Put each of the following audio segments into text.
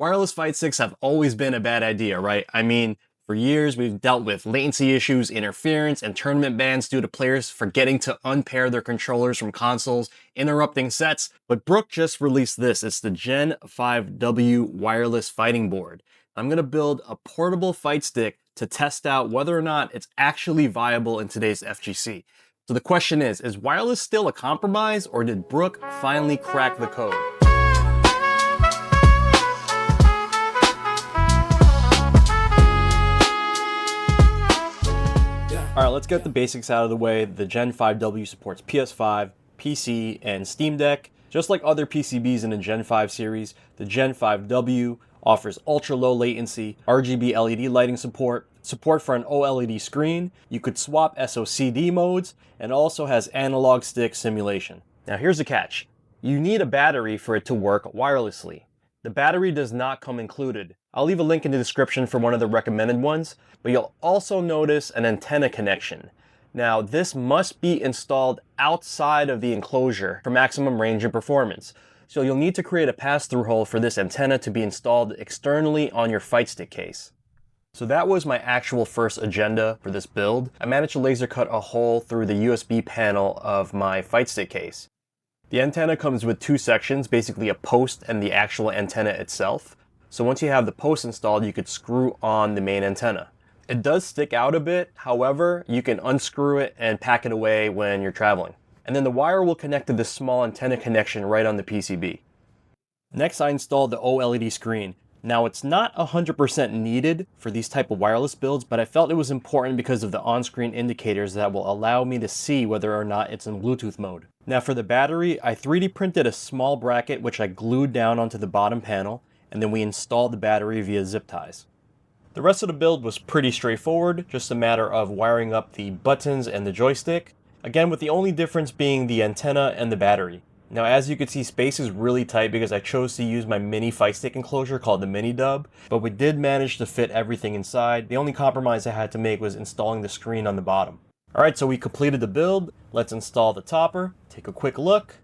Wireless fight sticks have always been a bad idea, right? I mean, for years we've dealt with latency issues, interference, and tournament bans due to players forgetting to unpair their controllers from consoles, interrupting sets. But Brook just released this. It's the Gen-5W wireless fighting board. I'm going to build a portable fight stick to test out whether or not it's actually viable in today's FGC. So the question is wireless still a compromise, or did Brook finally crack the code? All right, let's get the basics out of the way. The Gen-5W supports PS5, PC, and Steam Deck. Just like other PCBs in the Gen 5 series, the Gen-5W offers ultra-low latency, RGB LED lighting support for an OLED screen. You could swap SOCD modes, and also has analog stick simulation. Now here's the catch. You need a battery for it to work wirelessly. The battery does not come included. I'll leave a link in the description for one of the recommended ones, but you'll also notice an antenna connection. Now, this must be installed outside of the enclosure for maximum range and performance. So you'll need to create a pass-through hole for this antenna to be installed externally on your Fightstick case. So that was my actual first agenda for this build. I managed to laser cut a hole through the USB panel of my Fightstick case. The antenna comes with two sections, basically a post and the actual antenna itself. So once you have the post installed, you could screw on the main antenna. It does stick out a bit, however, you can unscrew it and pack it away when you're traveling. And then the wire will connect to this small antenna connection right on the PCB. Next, I installed the OLED screen. Now, it's not 100% needed for these type of wireless builds, but I felt it was important because of the on-screen indicators that will allow me to see whether or not it's in Bluetooth mode. Now for the battery, I 3D printed a small bracket which I glued down onto the bottom panel, and then we installed the battery via zip ties. The rest of the build was pretty straightforward, just a matter of wiring up the buttons and the joystick, again with the only difference being the antenna and the battery. Now as you can see, space is really tight because I chose to use my mini Fightstick enclosure called the Mini Dub, but we did manage to fit everything inside. The only compromise I had to make was installing the screen on the bottom. Alright, so we completed the build. Let's install the topper, take a quick look.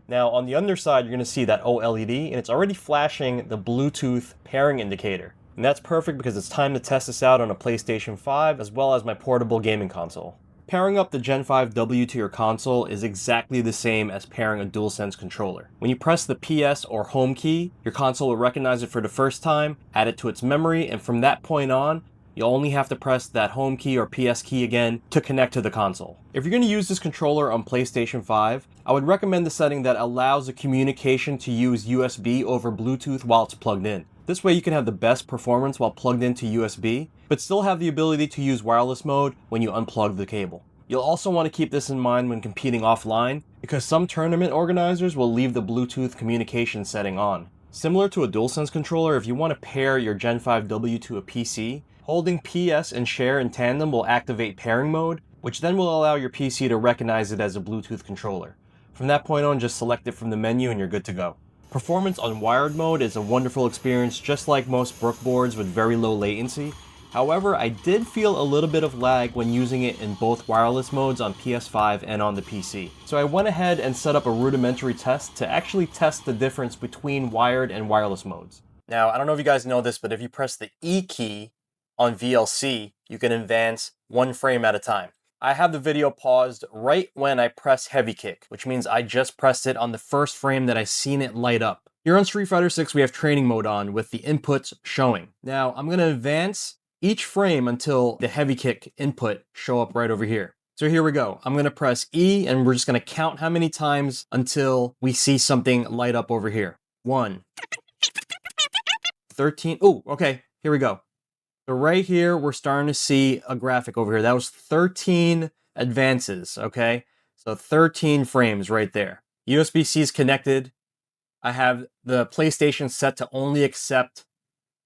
Now on the underside you're going to see that OLED, and it's already flashing the Bluetooth pairing indicator. And that's perfect because it's time to test this out on a PlayStation 5 as well as my portable gaming console. Pairing up the Gen-5W to your console is exactly the same as pairing a DualSense controller. When you press the PS or home key, your console will recognize it for the first time, add it to its memory, and from that point on, you'll only have to press that home key or PS key again to connect to the console. If you're going to use this controller on PlayStation 5, I would recommend the setting that allows the communication to use USB over Bluetooth while it's plugged in. This way you can have the best performance while plugged into USB, but still have the ability to use wireless mode when you unplug the cable. You'll also want to keep this in mind when competing offline, because some tournament organizers will leave the Bluetooth communication setting on. Similar to a DualSense controller, if you want to pair your Gen-5W to a PC, holding PS and share in tandem will activate pairing mode, which then will allow your PC to recognize it as a Bluetooth controller. From that point on, just select it from the menu and you're good to go. Performance on wired mode is a wonderful experience, just like most Brook boards with very low latency. However, I did feel a little bit of lag when using it in both wireless modes on PS5 and on the PC. So I went ahead and set up a rudimentary test to actually test the difference between wired and wireless modes. Now, I don't know if you guys know this, but if you press the E key on VLC, you can advance one frame at a time. I have the video paused right when I press heavy kick, which means I just pressed it on the first frame that I seen it light up. Here on Street Fighter 6, we have training mode on with the inputs showing. Now I'm going to advance each frame until the heavy kick input show up right over here. So here we go. I'm going to press E and we're just going to count how many times until we see something light up over here. 1, 13. Oh, okay. Here we go. So right here, we're starting to see a graphic over here. That was 13 advances, okay? So 13 frames right there. USB-C is connected. I have the PlayStation set to only accept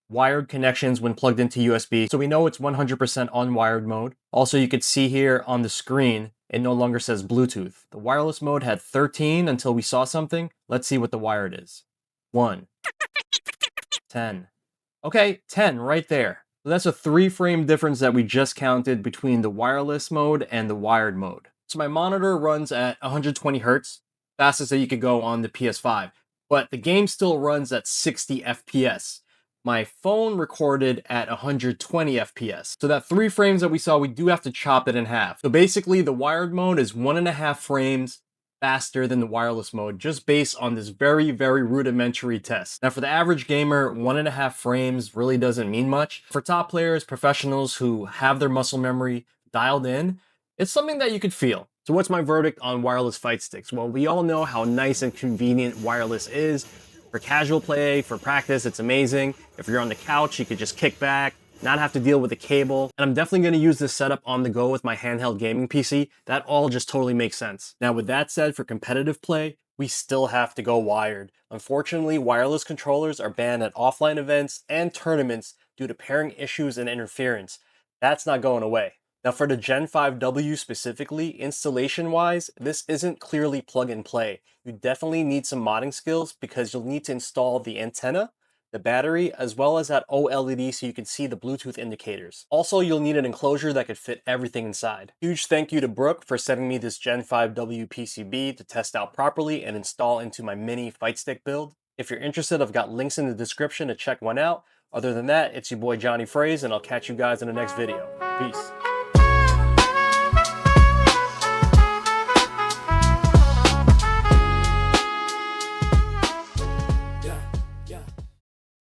wired connections when plugged into USB. So we know it's 100% on wired mode. Also, you could see here on the screen, it no longer says Bluetooth. The wireless mode had 13 until we saw something. Let's see what the wired is. 1, 10. Okay, 10 right there. So that's a 3-frame difference that we just counted between the wireless mode and the wired mode. So my monitor runs at 120 Hz, fastest that you could go on the PS5. but the game still runs at 60 FPS. My phone recorded at 120 FPS. So that 3 frames that we saw, we do have to chop it in half. So basically the wired mode is 1.5 frames faster than the wireless mode, just based on this very, very rudimentary test. Now for the average gamer, 1.5 frames really doesn't mean much. For top players, professionals who have their muscle memory dialed in, it's something that you could feel. So what's my verdict on wireless fight sticks? Well, we all know how nice and convenient wireless is. For casual play, for practice, it's amazing. If you're on the couch, you could just kick back, not have to deal with a cable. And I'm definitely going to use this setup on the go with my handheld gaming PC. That all just totally makes sense. Now with that said, for competitive play, we still have to go wired. Unfortunately, wireless controllers are banned at offline events and tournaments due to pairing issues and interference. That's not going away. Now for the Gen 5W specifically, installation-wise, this isn't clearly plug and play. You definitely need some modding skills because you'll need to install the antenna, the battery, as well as that OLED so you can see the Bluetooth indicators. Also, you'll need an enclosure that could fit everything inside. Huge thank you to Brook for sending me this Gen 5W PCB to test out properly and install into my mini Fightstick build. If you're interested, I've got links in the description to check one out. Other than that, it's your boy jonyfraze, and I'll catch you guys in the next video. Peace.